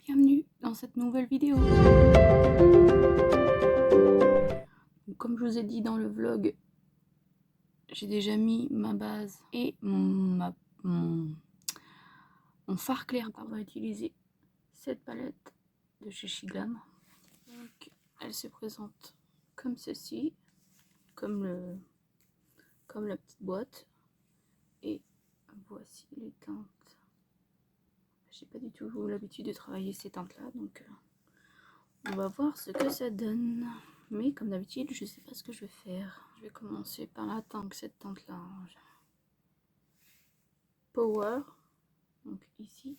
Bienvenue dans cette nouvelle vidéo. Comme je vous ai dit dans le vlog, j'ai déjà mis ma base et mon fard clair. On va utiliser cette palette de chez Shiglam. Donc, elle se présente comme ceci, comme la petite boîte. Et voici les teintes. J'ai pas du tout l'habitude de travailler ces teintes là, donc on va voir ce que ça donne. Mais comme d'habitude, je sais pas ce que je vais faire. Je vais commencer par la teinte, cette teinte là. Power. Donc ici.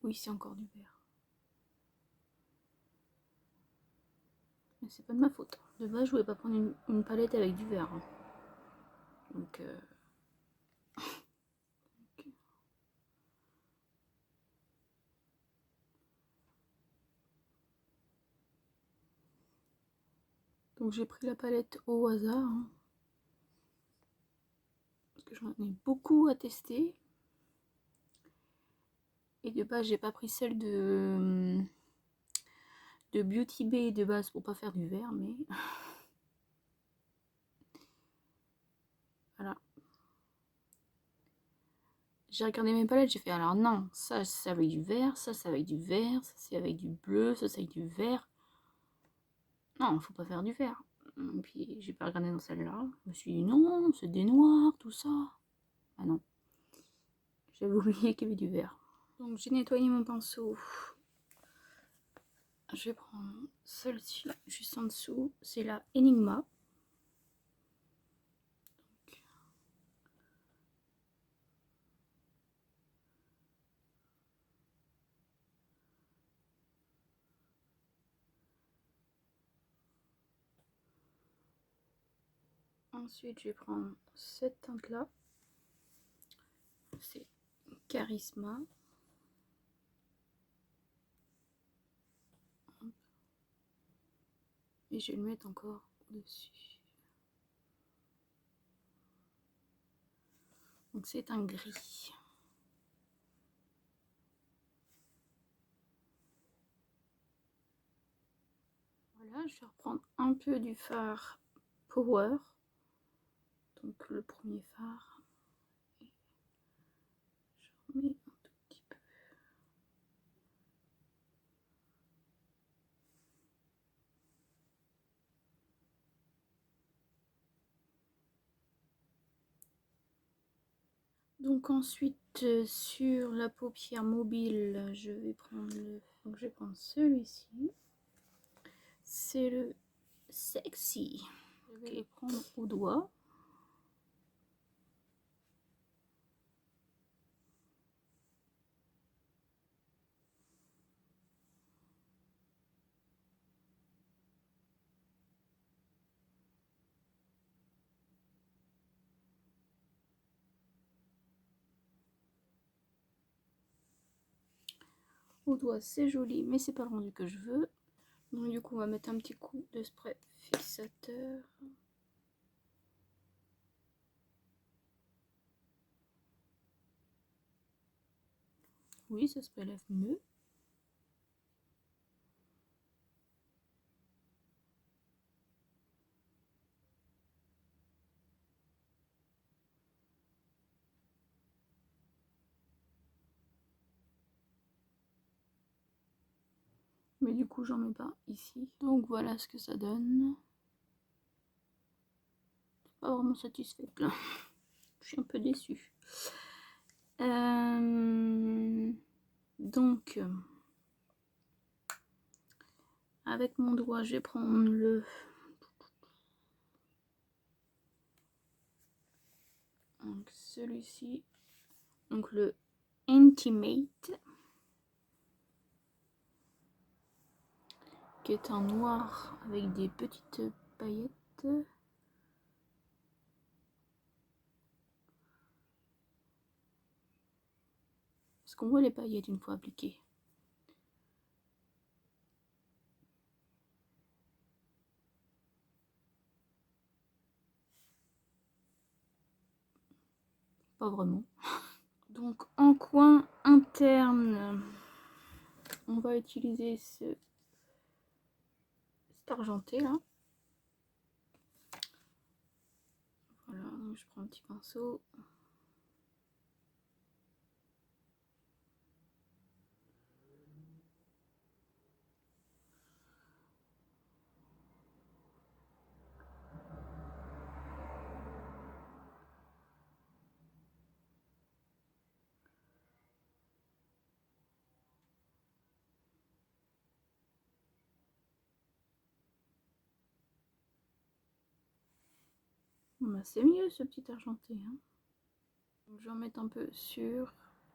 Oui, c'est encore du vert. Mais c'est pas de ma faute. De base, je voulais pas prendre une palette avec du vert. Donc, donc j'ai pris la palette au hasard. Parce que j'en ai beaucoup à tester. Et de base, j'ai pas pris celle de Beauty Bay de base pour pas faire du vert, mais voilà. J'ai regardé mes palettes, j'ai fait alors non, ça c'est avec du vert, ça c'est avec du vert, ça c'est avec du bleu, ça c'est avec du vert. Non, faut pas faire du vert. Et puis j'ai pas regardé dans celle-là. Je me suis dit non, c'est des noirs, tout ça. Ah non. J'avais oublié qu'il y avait du vert. Donc j'ai nettoyé mon pinceau. Je vais prendre celle-ci juste en dessous. C'est la Enigma. Ensuite, je vais prendre cette teinte-là. C'est Charisma. Et je vais le mettre encore au-dessus. Donc c'est un gris. Voilà, je vais reprendre un peu du fard Power. Donc le premier fard. Et je remets un tout petit peu. Donc ensuite sur la paupière mobile, je vais prendre celui-ci. C'est le Sexy. Je vais le prendre au doigt. Au doigt c'est joli, mais c'est pas le rendu que je veux. Donc du coup on va mettre un petit coup de spray fixateur. Oui, ça se prélève mieux. Mais du coup j'en mets pas ici. Donc voilà ce que ça donne. Pas vraiment satisfaite là. Je suis un peu déçue. Donc avec mon doigt je vais prendre celui-ci, donc le Intimate, qui est un noir avec des petites paillettes. qu'on voit les paillettes une fois appliquées. Pas vraiment. Donc en coin interne, on va utiliser cet argenté là. Voilà, donc je prends un petit pinceau. Bah, c'est mieux ce petit argenté. Hein. Donc, je vais en mettre un peu sur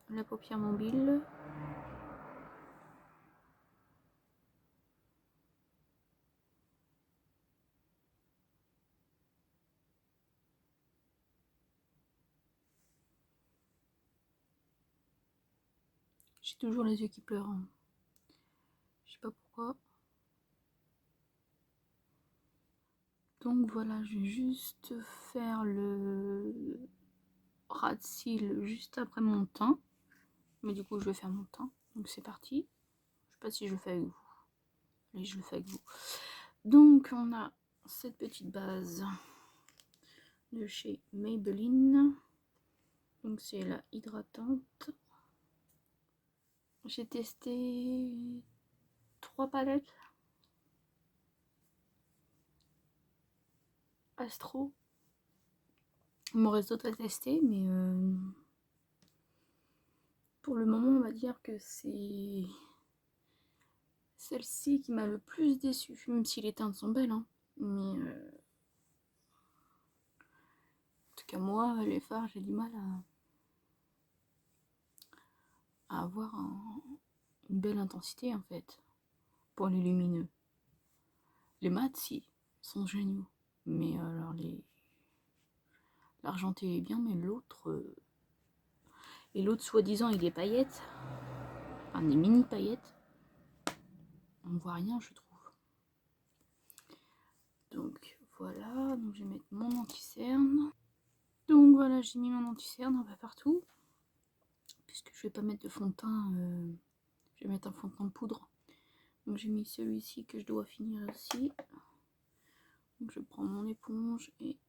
la paupière mobile. J'ai toujours les yeux qui pleurent. Hein. Je sais pas pourquoi. Donc voilà, je vais juste faire le ras de cils juste après mon teint. Mais du coup, je vais faire mon teint. Donc c'est parti. Je sais pas si je le fais avec vous. Allez, je le fais avec vous. Donc on a cette petite base de chez Maybelline. Donc c'est la hydratante. J'ai testé 3 palettes. Astro. Il me reste d'autres à tester, mais pour le moment, on va dire que c'est celle-ci qui m'a le plus déçue, même si les teintes sont belles. Hein. Mais en tout cas, moi, les fards, j'ai du mal à avoir une belle intensité en fait pour les lumineux. Les mats, si, sont géniaux. Mais alors, l'argenté est bien, mais l'autre. Et l'autre, soi-disant, il est paillettes. Enfin, des mini paillettes. On voit rien, je trouve. Donc voilà, donc je vais mettre mon anti-cerne. Donc voilà, j'ai mis mon anti-cerne un peu partout. Puisque je vais pas mettre de fond de teint, je vais mettre un fond de teint de poudre. Donc j'ai mis celui-ci que je dois finir aussi. Donc je prends mon éponge et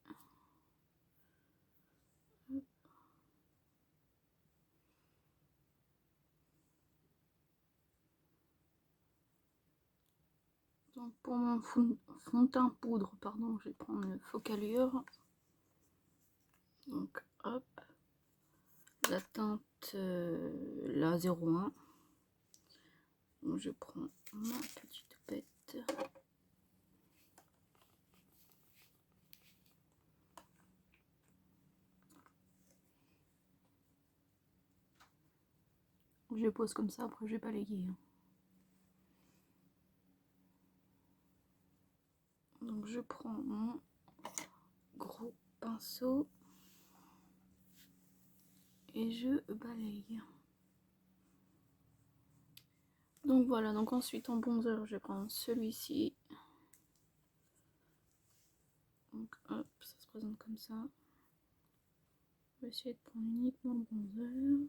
donc pour mon fond de teint poudre, pardon, je vais prendre une focalure. Donc hop, la teinte la 01. Donc je prends ma petite pette. Je pose comme ça, après je vais balayer. Donc je prends mon gros pinceau et je balaye. Donc voilà, donc ensuite en bronzer, je vais prendre celui-ci. Donc hop, ça se présente comme ça. Je vais essayer de prendre uniquement le bronzer.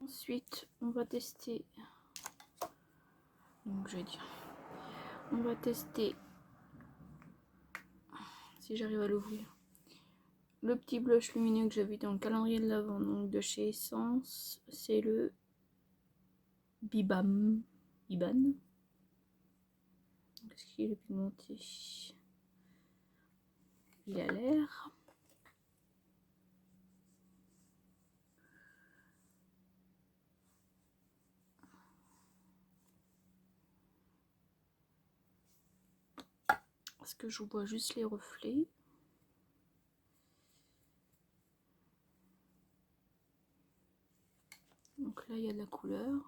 Ensuite, on va tester. Donc je vais dire, on va tester si j'arrive à l'ouvrir. Le petit blush lumineux que j'ai vu dans le calendrier de l'Avent, donc de chez Essence, c'est le Biban. Est-ce qu'il est pigmenté? Il a l'air. Est-ce que je vois juste les reflets? Donc là, il y a de la couleur.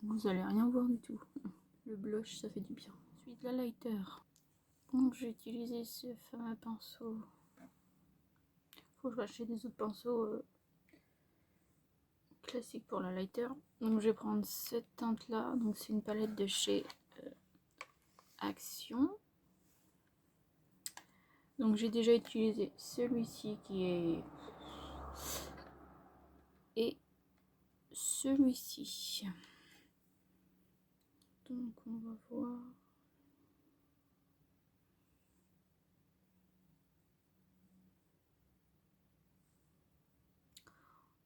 vous allez rien voir du tout. Le blush, ça fait du bien. Ensuite, la lighter. Donc, j'ai utilisé ce fameux pinceau. Faut que je rachète des autres pinceaux classiques pour la lighter. Donc, je vais prendre cette teinte là. Donc, c'est une palette de chez Action. Donc, j'ai déjà utilisé celui-ci qui est. Et celui-ci. Donc, on va voir.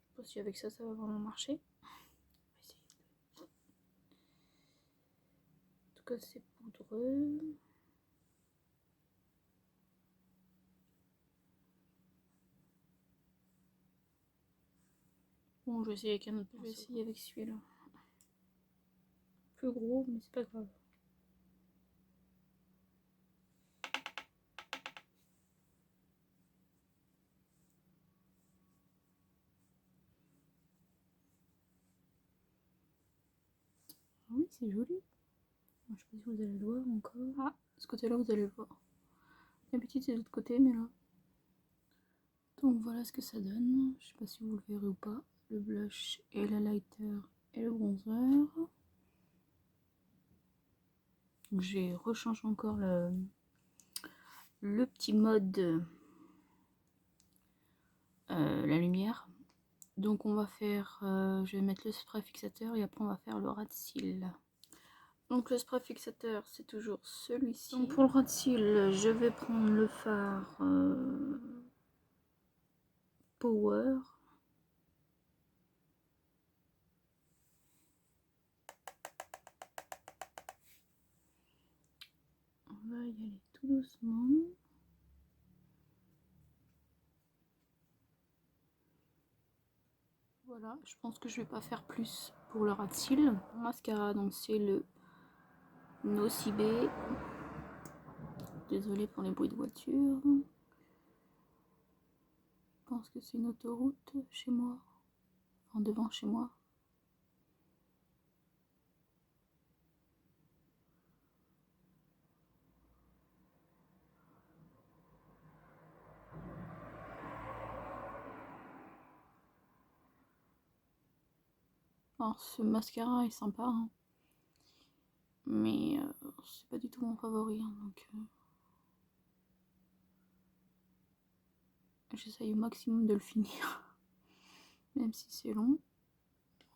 Je sais pas si avec ça, ça va vraiment marcher. En tout cas, c'est poudreux. Bon, je vais essayer avec un autre. Je vais essayer avec celui-là. Plus gros, mais c'est pas grave. Ah oui, c'est joli. Je sais pas si vous allez le voir encore. Ah, ce côté-là, vous allez le voir. D'habitude, c'est de l'autre côté, mais là. Donc voilà ce que ça donne. Je sais pas si vous le verrez ou pas. Le blush et la lighter et le bronzer. Donc j'ai rechangé encore le petit mode la lumière. Donc on va faire, je vais mettre le spray fixateur et après on va faire le ras de cils. Donc le spray fixateur c'est toujours celui-ci. Donc pour le ras de cils je vais prendre le fard Power. On va y aller tout doucement. Voilà, je pense que je vais pas faire plus pour le ras de cils. Mascara, donc c'est le Nocibé. Désolée pour les bruits de voiture. Je pense que c'est une autoroute chez moi. En devant chez moi. Alors ce mascara est sympa, hein. Mais c'est pas du tout mon favori, hein, donc j'essaye au maximum de le finir, même si c'est long.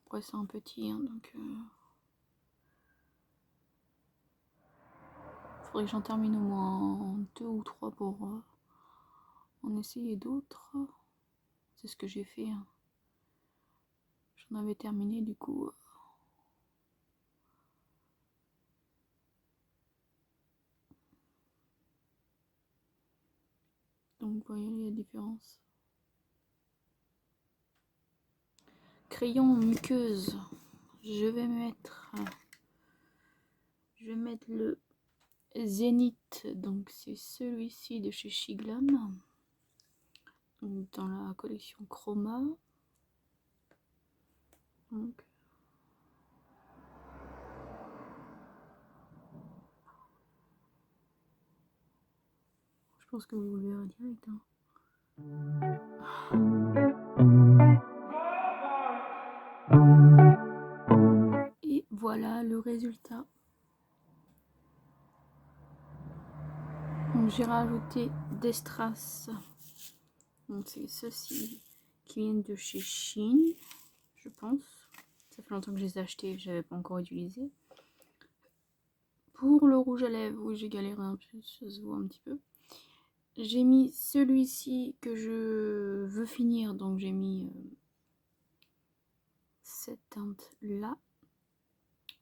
Après c'est un petit, hein, donc faudrait que j'en termine au moins 2 ou 3 pour en essayer d'autres. C'est ce que j'ai fait, hein. J'en avais terminé du coup. Donc vous voyez la différence. Crayon muqueuse, je vais mettre le Zénith, donc c'est celui-ci de chez Shiglam, dans la collection Chroma. Donc, je pense que vous le verrez direct, hein. Et voilà le résultat. Donc j'ai rajouté des strass. Donc c'est ceux-ci qui viennent de chez Shein, je pense. Ça fait longtemps que je les ai achetés, je n'avais pas encore utilisé. Pour le rouge à lèvres, oui j'ai galéré un peu, ça se voit un petit peu. J'ai mis celui-ci que je veux finir, donc j'ai mis cette teinte là.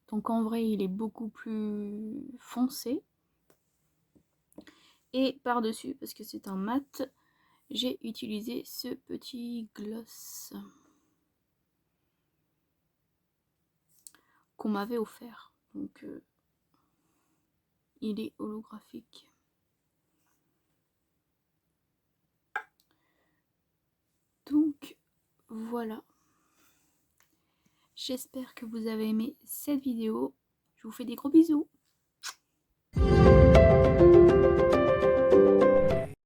Donc en vrai il est beaucoup plus foncé. Et par-dessus, parce que c'est un mat, j'ai utilisé ce petit gloss qu'on m'avait offert. Donc il est holographique. Donc voilà. J'espère que vous avez aimé cette vidéo. Je vous fais des gros bisous.